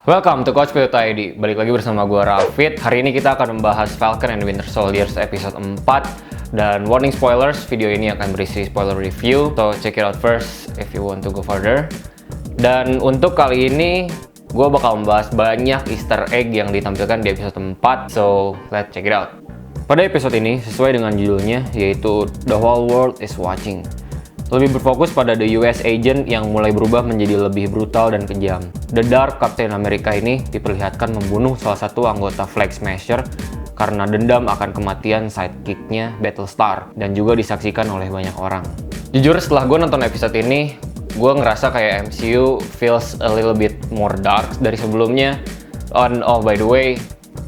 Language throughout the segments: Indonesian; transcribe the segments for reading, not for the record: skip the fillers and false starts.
Welcome to Coach.id. Balik lagi bersama gue Rafid. Hari ini kita akan membahas Falcon and Winter Soldier episode 4. Dan warning spoilers, video ini akan berisi spoiler review. So check it out first if you want to go further. Dan untuk kali ini gue bakal membahas banyak easter egg yang ditampilkan di episode 4. So let's check it out. Pada episode ini, sesuai dengan judulnya, yaitu The Whole World is Watching, lebih berfokus pada the US agent yang mulai berubah menjadi lebih brutal dan kejam. The Dark Captain America ini diperlihatkan membunuh salah satu anggota Flag Smasher karena dendam akan kematian sidekick-nya Battlestar, dan juga disaksikan oleh banyak orang. Jujur, setelah gue nonton episode ini, gue ngerasa kayak MCU feels a little bit more dark dari sebelumnya. Oh, by the way,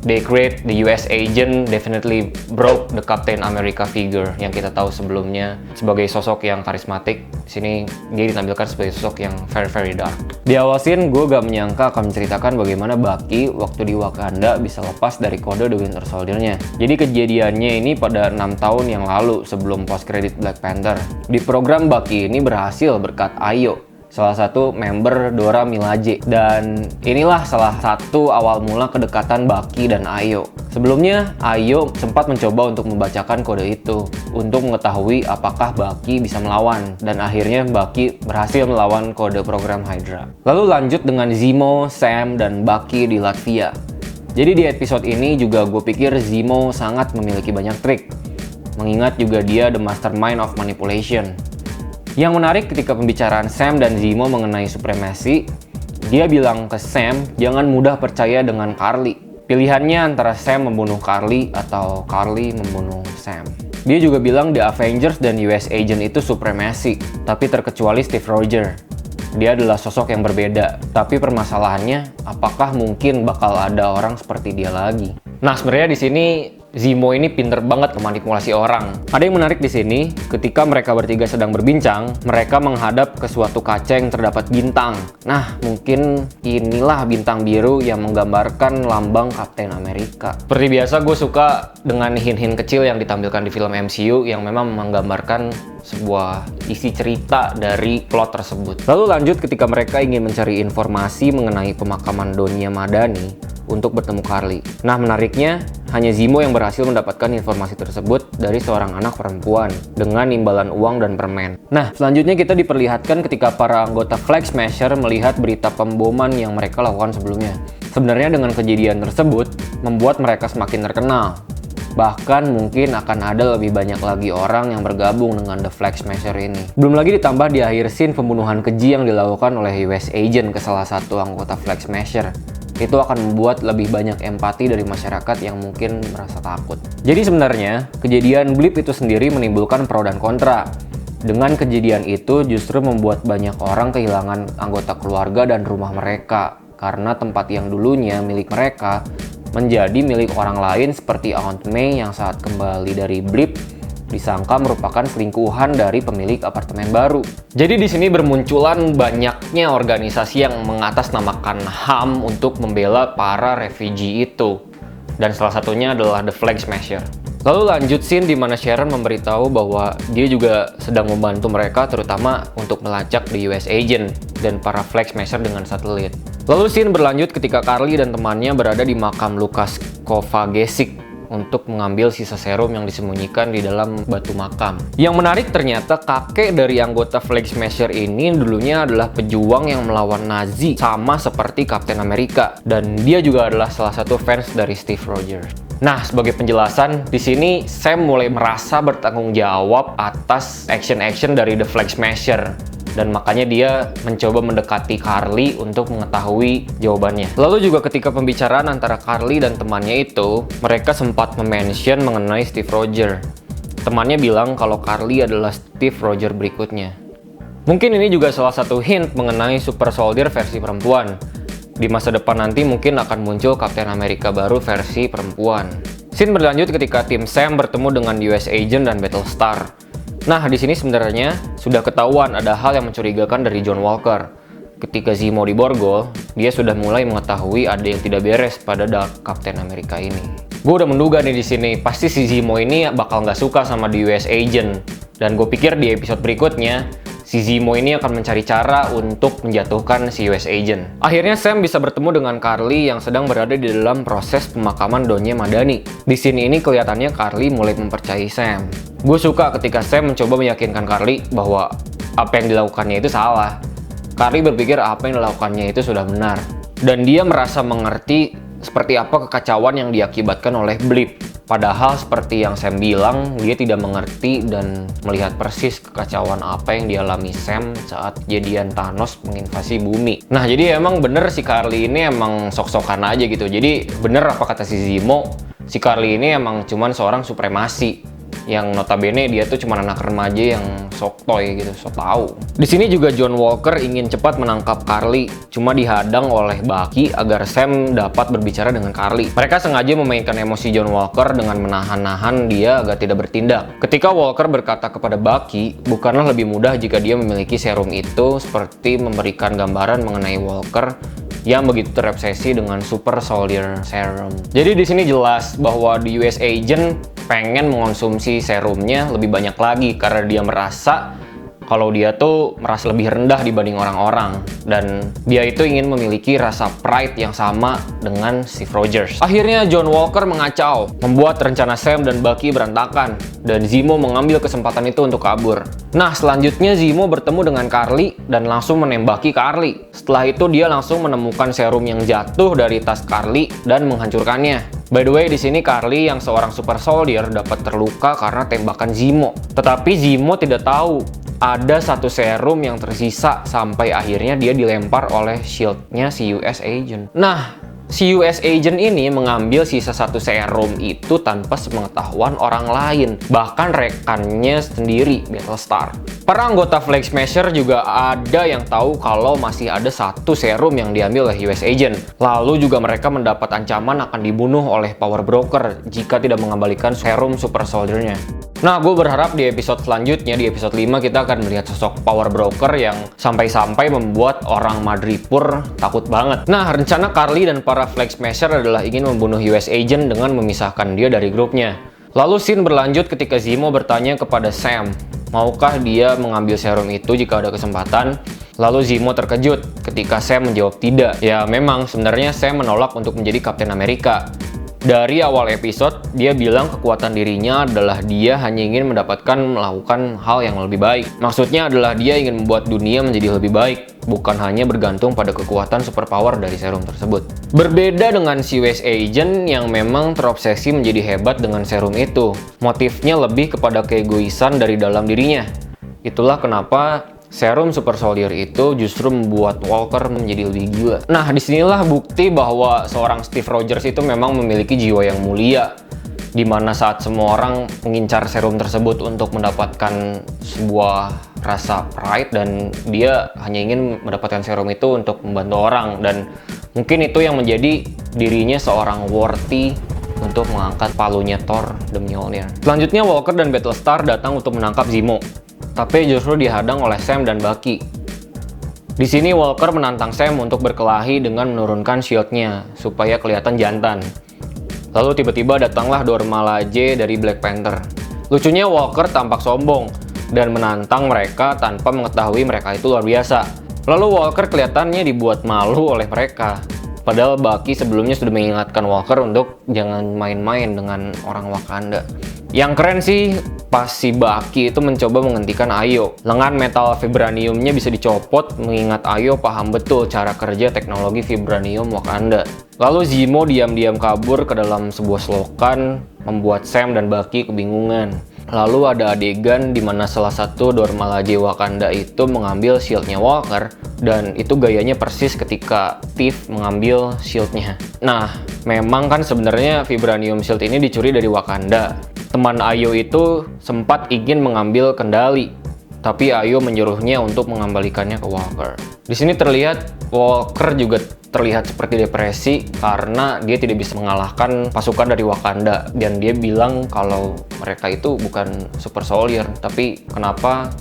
they create the US agent definitely broke the Captain America figure yang kita tahu sebelumnya sebagai sosok yang karismatik. Di sini dia ditampilkan sebagai sosok yang very dark. Di awal scene, gue gak menyangka akan menceritakan bagaimana Bucky waktu di Wakanda bisa lepas dari kode The Winter Soldier-nya. Jadi kejadiannya ini pada 6 tahun yang lalu sebelum post credit Black Panther. Di program, Bucky ini berhasil berkat Ayo, salah satu member Dora Milaje, dan inilah salah satu awal mula kedekatan Bucky dan Ayo. Sebelumnya, Ayo sempat mencoba untuk membacakan kode itu untuk mengetahui apakah Bucky bisa melawan, dan akhirnya Bucky berhasil melawan kode program Hydra. Lalu lanjut dengan Zemo, Sam, dan Bucky di Latvia. Jadi di episode ini juga gue pikir Zemo sangat memiliki banyak trik, mengingat juga dia the mastermind of manipulation. Yang menarik ketika pembicaraan Sam dan Zemo mengenai supremasi, dia bilang ke Sam jangan mudah percaya dengan Karli. Pilihannya antara Sam membunuh Karli atau Karli membunuh Sam. Dia juga bilang The Avengers dan US Agent itu supremasi, tapi terkecuali Steve Rogers. Dia adalah sosok yang berbeda, tapi permasalahannya apakah mungkin bakal ada orang seperti dia lagi? Nah, sebenarnya di sini Zemo ini pinter banget memanipulasi orang. Ada yang menarik di sini, ketika mereka bertiga sedang berbincang, mereka menghadap ke suatu kaca yang terdapat bintang. Nah, mungkin inilah bintang biru yang menggambarkan lambang Kapten Amerika. Seperti biasa, gue suka dengan hint-hint kecil yang ditampilkan di film MCU yang memang menggambarkan sebuah isi cerita dari plot tersebut. Lalu lanjut ketika mereka ingin mencari informasi mengenai pemakaman Donya Madani untuk bertemu Karli. Nah, menariknya, hanya Zemo yang berhasil mendapatkan informasi tersebut dari seorang anak perempuan dengan imbalan uang dan permen. Nah, selanjutnya kita diperlihatkan ketika para anggota Flag Smasher melihat berita pemboman yang mereka lakukan sebelumnya. Sebenarnya dengan kejadian tersebut membuat mereka semakin terkenal. Bahkan mungkin akan ada lebih banyak lagi orang yang bergabung dengan The Flag Smasher ini. Belum lagi ditambah di akhir scene pembunuhan keji yang dilakukan oleh US Agent ke salah satu anggota Flag Smasher. Itu akan membuat lebih banyak empati dari masyarakat yang mungkin merasa takut. Jadi sebenarnya, kejadian blip itu sendiri menimbulkan pro dan kontra. Dengan kejadian itu justru membuat banyak orang kehilangan anggota keluarga dan rumah mereka, karena tempat yang dulunya milik mereka menjadi milik orang lain seperti Aunt May yang saat kembali dari blip disangka merupakan selingkuhan dari pemilik apartemen baru. Jadi di sini bermunculan banyaknya organisasi yang mengatasnamakan HAM untuk membela para refugee itu. Dan salah satunya adalah The Flag Smasher. Lalu lanjut scene di mana Sharon memberitahu bahwa dia juga sedang membantu mereka, terutama untuk melacak the US Agent dan para Flag Smasher dengan satelit. Lalu scene berlanjut ketika Karli dan temannya berada di makam Lukas Kovacevic untuk mengambil sisa serum yang disembunyikan di dalam batu makam. Yang menarik, ternyata kakek dari anggota Flag Smasher ini dulunya adalah pejuang yang melawan Nazi, sama seperti Kapten Amerika, dan dia juga adalah salah satu fans dari Steve Rogers. Nah, sebagai penjelasan, di sini Sam mulai merasa bertanggung jawab atas action-action dari The Flag Smasher. Dan makanya dia mencoba mendekati Karli untuk mengetahui jawabannya. Lalu juga ketika pembicaraan antara Karli dan temannya itu, mereka sempat mention mengenai Steve Rogers. Temannya bilang kalau Karli adalah Steve Rogers berikutnya. Mungkin ini juga salah satu hint mengenai Super Soldier versi perempuan. Di masa depan nanti mungkin akan muncul Kapten Amerika baru versi perempuan. Scene berlanjut ketika tim Sam bertemu dengan US Agent dan Battlestar. Nah, di sini sebenarnya sudah ketahuan ada hal yang mencurigakan dari John Walker. Ketika Zemo diborgol, dia sudah mulai mengetahui ada yang tidak beres pada Dark Captain America ini. Gue udah menduga nih di sini, pasti si Zemo ini bakal nggak suka sama the US Agent. Dan gue pikir di episode berikutnya, si Zemo ini akan mencari cara untuk menjatuhkan si US Agent. Akhirnya Sam bisa bertemu dengan Karli yang sedang berada di dalam proses pemakaman Donya Madani. Di sini ini kelihatannya Karli mulai mempercayai Sam. Gue suka ketika Sam mencoba meyakinkan Karli bahwa apa yang dilakukannya itu salah. Karli berpikir apa yang dilakukannya itu sudah benar. Dan dia merasa mengerti seperti apa kekacauan yang diakibatkan oleh Blip. Padahal seperti yang Sam bilang, dia tidak mengerti dan melihat persis kekacauan apa yang dialami Sam saat kejadian Thanos menginvasi bumi. Nah, jadi emang bener si Karli ini emang sok-sokan aja gitu. Jadi bener apa kata si Zemo, si Karli ini emang cuman seorang supremasi. Yang notabene dia tuh cuma anak remaja yang sok toy gitu, sok tahu. Di sini juga John Walker ingin cepat menangkap Karli, cuma dihadang oleh Bucky agar Sam dapat berbicara dengan Karli. Mereka sengaja memainkan emosi John Walker dengan menahan-nahan dia agar tidak bertindak. Ketika Walker berkata kepada Bucky, bukanlah lebih mudah jika dia memiliki serum itu, seperti memberikan gambaran mengenai Walker yang begitu terobsesi dengan Super Soldier Serum. Jadi di sini jelas bahwa the US Agent pengen mengonsumsi serumnya lebih banyak lagi karena dia merasa kalau dia tuh merasa lebih rendah dibanding orang-orang dan dia itu ingin memiliki rasa pride yang sama dengan Steve Rogers. Akhirnya John Walker mengacau, membuat rencana Sam dan Bucky berantakan dan Zemo mengambil kesempatan itu untuk kabur. Nah, selanjutnya Zemo bertemu dengan Karli dan langsung menembaki Karli. Setelah itu dia langsung menemukan serum yang jatuh dari tas Karli dan menghancurkannya. By the way, di sini Karli yang seorang super soldier dapat terluka karena tembakan Zemo. Tetapi Zemo tidak tahu ada satu serum yang tersisa sampai akhirnya dia dilempar oleh shield-nya si US Agent. Nah, si US Agent ini mengambil sisa satu serum itu tanpa sepengetahuan orang lain, bahkan rekannya sendiri, Battlestar. Para anggota Flag Smasher juga ada yang tahu kalau masih ada satu serum yang diambil oleh US Agent. Lalu juga mereka mendapat ancaman akan dibunuh oleh Power Broker jika tidak mengembalikan serum Super Soldier-nya. Nah, gue berharap di episode selanjutnya, di episode 5, kita akan melihat sosok Power Broker yang sampai-sampai membuat orang Madripoor takut banget. Nah, rencana Karli dan para Flag Smasher adalah ingin membunuh US Agent dengan memisahkan dia dari grupnya. Lalu scene berlanjut ketika Zemo bertanya kepada Sam, maukah dia mengambil serum itu jika ada kesempatan? Lalu Zemo terkejut ketika Sam menjawab tidak. Ya, memang sebenarnya Sam menolak untuk menjadi Kapten Amerika. Dari awal episode, dia bilang kekuatan dirinya adalah dia hanya ingin melakukan hal yang lebih baik. Maksudnya adalah dia ingin membuat dunia menjadi lebih baik, bukan hanya bergantung pada kekuatan superpower dari serum tersebut. Berbeda dengan si US Agent yang memang terobsesi menjadi hebat dengan serum itu. Motifnya lebih kepada keegoisan dari dalam dirinya. Itulah kenapa serum Super Soldier itu justru membuat Walker menjadi lebih gila. Nah, disinilah bukti bahwa seorang Steve Rogers itu memang memiliki jiwa yang mulia, dimana saat semua orang mengincar serum tersebut untuk mendapatkan sebuah rasa pride dan dia hanya ingin mendapatkan serum itu untuk membantu orang, dan mungkin itu yang menjadi dirinya seorang worthy untuk mengangkat palunya Thor the Mjolnir. Selanjutnya Walker dan Battlestar datang untuk menangkap Zemo, tapi justru dihadang oleh Sam dan Bucky. Di sini Walker menantang Sam untuk berkelahi dengan menurunkan shield-nya supaya kelihatan jantan. Lalu tiba-tiba datanglah Dormalaje dari Black Panther. Lucunya Walker tampak sombong dan menantang mereka tanpa mengetahui mereka itu luar biasa. Lalu Walker kelihatannya dibuat malu oleh mereka. Padahal Bucky sebelumnya sudah mengingatkan Walker untuk jangan main-main dengan orang Wakanda. Yang keren sih pas si Bucky itu mencoba menghentikan Ayo. Lengan metal vibraniumnya bisa dicopot, mengingat Ayo paham betul cara kerja teknologi vibranium Wakanda. Lalu Zemo diam-diam kabur ke dalam sebuah selokan, membuat Sam dan Bucky kebingungan. Lalu ada adegan di mana salah satu Dormalaje Wakanda itu mengambil shieldnya Walker, dan itu gayanya persis ketika Steve mengambil shieldnya. Nah, memang kan sebenarnya vibranium shield ini dicuri dari Wakanda. Teman Ayo itu sempat ingin mengambil kendali, tapi Ayo menyuruhnya untuk mengembalikannya ke Walker. Di sini terlihat Walker juga terlihat seperti depresi karena dia tidak bisa mengalahkan pasukan dari Wakanda, dan dia bilang kalau mereka itu bukan super soldier, tapi kenapa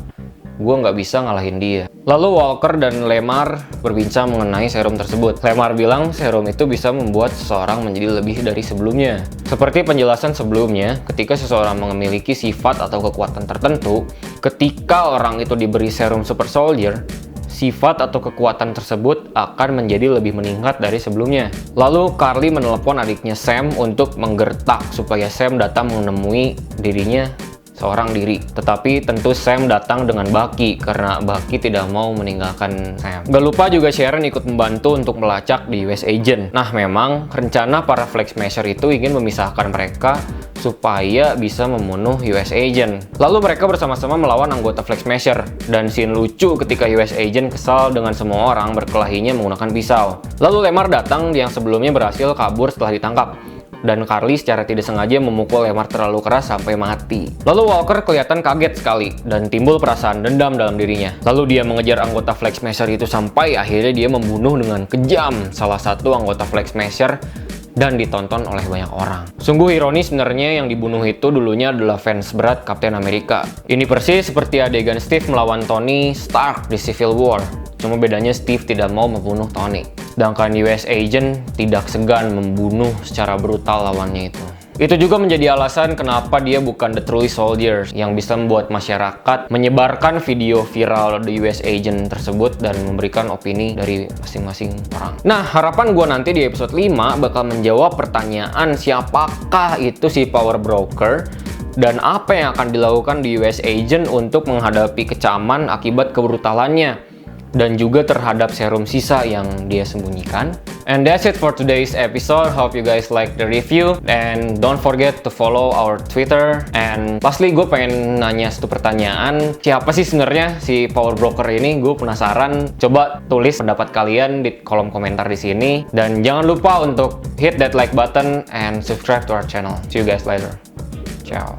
gue nggak bisa ngalahin dia. Lalu Walker dan Lemar berbincang mengenai serum tersebut. Lemar bilang serum itu bisa membuat seseorang menjadi lebih dari sebelumnya. Seperti penjelasan sebelumnya, ketika seseorang memiliki sifat atau kekuatan tertentu, ketika orang itu diberi serum Super Soldier, sifat atau kekuatan tersebut akan menjadi lebih meningkat dari sebelumnya. Lalu Carly menelepon adiknya Sam untuk menggertak supaya Sam datang menemui dirinya seorang diri. Tetapi tentu Sam datang dengan Bucky karena Bucky tidak mau meninggalkan Sam. Gak lupa juga Sharon ikut membantu untuk melacak di US Agent. Nah, memang rencana para Flag Smasher itu ingin memisahkan mereka supaya bisa membunuh US Agent. Lalu mereka bersama-sama melawan anggota Flag Smasher. Dan scene lucu ketika US Agent kesal dengan semua orang berkelahinya menggunakan pisau. Lalu Lemar datang yang sebelumnya berhasil kabur setelah ditangkap. Dan Carly secara tidak sengaja memukul Lemar terlalu keras sampai mati. Lalu Walker kelihatan kaget sekali dan timbul perasaan dendam dalam dirinya. Lalu dia mengejar anggota Flag Smasher itu sampai akhirnya dia membunuh dengan kejam salah satu anggota Flag Smasher dan ditonton oleh banyak orang. Sungguh ironis sebenarnya yang dibunuh itu dulunya adalah fans berat Captain America. Ini persis seperti adegan Steve melawan Tony Stark di Civil War. Cuma bedanya Steve tidak mau membunuh Tony. Sedangkan US Agent tidak segan membunuh secara brutal lawannya itu. Itu juga menjadi alasan kenapa dia bukan the truly soldiers yang bisa membuat masyarakat menyebarkan video viral the US Agent tersebut dan memberikan opini dari masing-masing orang. Nah, harapan gue nanti di episode 5 bakal menjawab pertanyaan siapakah itu si Power Broker dan apa yang akan dilakukan di US Agent untuk menghadapi kecaman akibat kebrutalannya dan juga terhadap serum sisa yang dia sembunyikan. And that's it for today's episode. Hope you guys like the review and don't forget to follow our Twitter. And lastly, gue pengen nanya satu pertanyaan, siapa sih sebenarnya si Power Broker ini? Gue penasaran. Coba tulis pendapat kalian di kolom komentar di sini dan jangan lupa untuk hit that like button and subscribe to our channel. See you guys later. Ciao.